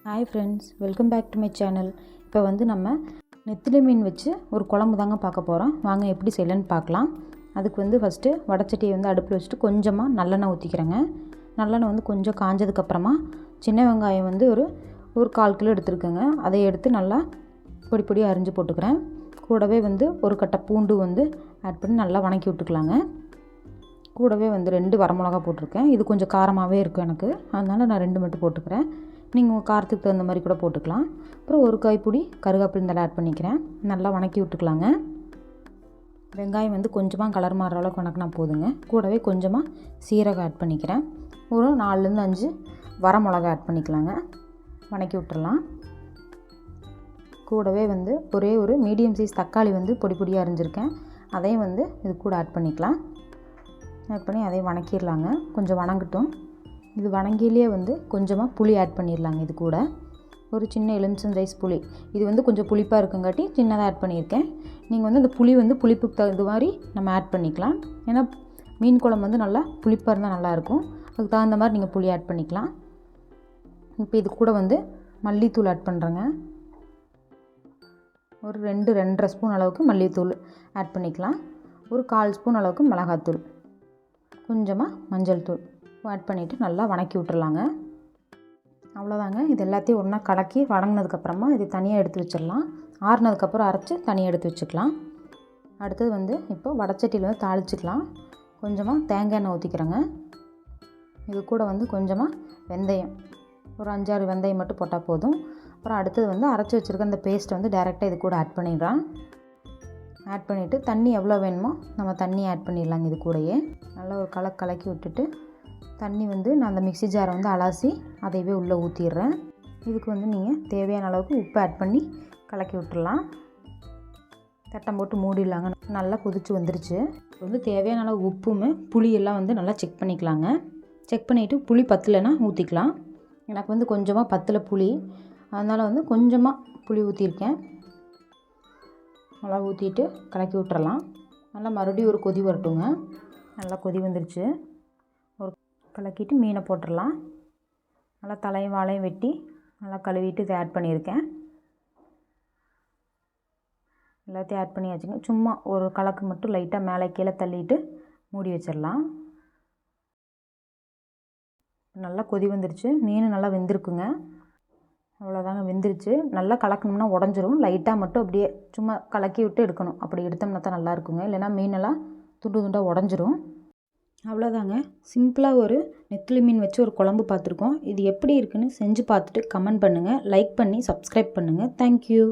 Hi friends, welcome back to my channel. இப்போ வந்து நம்ம நெத்திலி மீன் வச்சு ஒரு குழம்பு தாங்க பார்க்க போகிறோம். வாங்க எப்படி செய்யலன்னு பார்க்கலாம். அதுக்கு வந்து ஃபஸ்ட்டு வடச்சட்டியை வந்து அடுப்பில் வச்சுட்டு கொஞ்சமாக நல்லெண்ணெய் ஊற்றிக்கிறேங்க. நல்லெண்ணெய் வந்து கொஞ்சம் காஞ்சதுக்கப்புறமா சின்ன வெங்காயம் வந்து ஒரு 1/4 கிலோ எடுத்துருக்கேங்க. அதை எடுத்து நல்லா பொடி பொடியாக அரிஞ்சு போட்டுக்கிறேன். கூடவே வந்து ஒரு கட்டை பூண்டு வந்து ஆட் பண்ணி நல்லா வணக்கி விட்டுக்கலாங்க. கூடவே வந்து 2 வரமிளகா போட்டிருக்கேன். இது கொஞ்சம் காரமாகவே இருக்கும் எனக்கு, அதனால் நான் 2 மட்டும் போட்டுக்கிறேன். நீங்கள் உங்கள் காரத்துக்கு தகுந்த மாதிரி கூட போட்டுக்கலாம். அப்புறம் ஒரு கைப்பிடி கருவேப்பிலை தழை ஆட் பண்ணிக்கிறேன். நல்லா வணக்கி விட்டுக்கலாங்க. வெங்காயம் வந்து கொஞ்சமாக கலர் மாறுற அளவுக்கு வணக்கினா போதுங்க. கூடவே கொஞ்சமாக சீரகம் ஆட் பண்ணிக்கிறேன். ஒரு 4லேருந்து 5 வரமிளகா ஆட் பண்ணிக்கலாங்க. வணக்கி விட்டுறலாம். கூடவே வந்து ஒரே ஒரு மீடியம் சைஸ் தக்காளி வந்து பொடி பொடியாக அரிஞ்சிருக்கேன். அதையும் வந்து இது கூட ஆட் பண்ணிக்கலாம். ஆட் பண்ணி அதையும் வணக்கிடலாங்க. கொஞ்சம் வணங்கட்டும். இது வணங்கிலே வந்து கொஞ்சமாக புளி ஆட் பண்ணிடலாங்க. இது கூட ஒரு சின்ன எலுமிச்சம் சைஸ் புளி. இது வந்து கொஞ்சம் புளிப்பாக இருக்குங்காட்டி சின்னதாக ஆட் பண்ணியிருக்கேன். நீங்கள் வந்து அந்த புளி வந்து புளிப்புக்கு தகுந்த மாதிரி நம்ம ஆட் பண்ணிக்கலாம். ஏன்னா மீன் குழம்பு வந்து நல்லா புளிப்பாக இருந்தால் நல்லாயிருக்கும். அதுக்கு தகுந்த மாதிரி நீங்கள் புளி ஆட் பண்ணிக்கலாம். இப்போ இது கூட வந்து மல்லித்தூள் ஆட் பண்ணுறேங்க. ஒரு 2-2.5 ஸ்பூன் அளவுக்கு மல்லித்தூள் ஆட் பண்ணிக்கலாம். ஒரு 1/4 ஸ்பூன் அளவுக்கு மிளகாத்தூள், கொஞ்சமாக மஞ்சள் தூள் ஆட் பண்ணிவிட்டு நல்லா வணக்கி விட்டுறலாங்க. அவ்வளோதாங்க. இது எல்லாத்தையும் ஒன்றா கலக்கி வணங்கினதுக்கப்புறமா இது தனியாக எடுத்து வச்சிடலாம். ஆறுனதுக்கப்புறம் அரைச்சி தனியாக எடுத்து வச்சுக்கலாம். அடுத்தது வந்து இப்போ வடச்சட்டியில் வந்து தாளிச்சிக்கலாம். கொஞ்சமாக தேங்காய் எண்ணெய் ஊற்றிக்கிறேங்க. இது கூட வந்து கொஞ்சமாக வெந்தயம், ஒரு 5-6 வெந்தயம் மட்டும் போட்டால் போதும். அப்புறம் அடுத்தது வந்து அரைச்சி வச்சுருக்க அந்த பேஸ்ட்டை வந்து டைரெக்டாக இது கூட ஆட் பண்ணிடுறேன். ஆட் பண்ணிவிட்டு தண்ணி எவ்வளோ வேணுமோ நம்ம தண்ணி ஆட் பண்ணிடலாங்க. இது கூடயே நல்லா ஒரு கலக்கி விட்டுட்டு தண்ணி வந்து நான் அந்த மிக்ஸி ஜாரை வந்து அலசி அதையவே உள்ளே ஊற்றிடுறேன். இதுக்கு வந்து நீங்கள் தேவையான அளவுக்கு உப்பு ஆட் பண்ணி கலக்கி விட்டுடலாம். தட்டம் போட்டு மூடிடலாங்க. நல்லா கொதிச்சு வந்துருச்சு. இப்போ வந்து தேவையான அளவு உப்புமே புளியெல்லாம் வந்து நல்லா செக் பண்ணிக்கலாங்க. செக் பண்ணிவிட்டு புளி பத்தலைன்னா ஊற்றிக்கலாம். எனக்கு வந்து கொஞ்சமாக பத்தலை புளி, அதனால் வந்து கொஞ்சமாக புளி ஊற்றிருக்கேன். நல்லா ஊற்றிட்டு கலக்கி விட்டுறலாம். நல்லா மறுபடியும் ஒரு கொதி வரட்டுங்க. நல்லா கொதி வந்துருச்சு. ஒரு கலக்கிட்டு மீனை போட்டுடலாம். நல்லா தலையும் வாழையும் வெட்டி நல்லா கழுவிட்டு இதை ஆட் பண்ணியிருக்கேன். எல்லாத்தையும் ஆட் பண்ணியாச்சுங்க. சும்மா ஒரு கலக்கு மட்டும் லைட்டாக மேலே கீழே தள்ளிட்டு மூடி வச்சிடலாம். நல்லா கொதி வந்துருச்சு. மீன் நல்லா வெந்திருக்குங்க. அவ்வளோதாங்க, வெந்துருச்சு. நல்லா கலக்கணும்னா உடஞ்சிரும். லைட்டாக மட்டும் அப்படியே சும்மா கலக்கி விட்டு எடுக்கணும். அப்படி எடுத்தோம்னா தான் நல்லா இருக்குங்க. இல்லைனா மீனெல்லாம் துண்டு துண்டாக உடஞ்சிரும். அவ்வளோதாங்க. சிம்பிளாக ஒரு நெத்திலி மீன் வச்சு ஒரு குழம்பு பார்த்துருக்கோம். இது எப்படி இருக்குன்னு செஞ்சு பார்த்துட்டு கமெண்ட் பண்ணுங்கள். லைக் பண்ணி சப்ஸ்கிரைப் பண்ணுங்கள். தேங்க்யூ.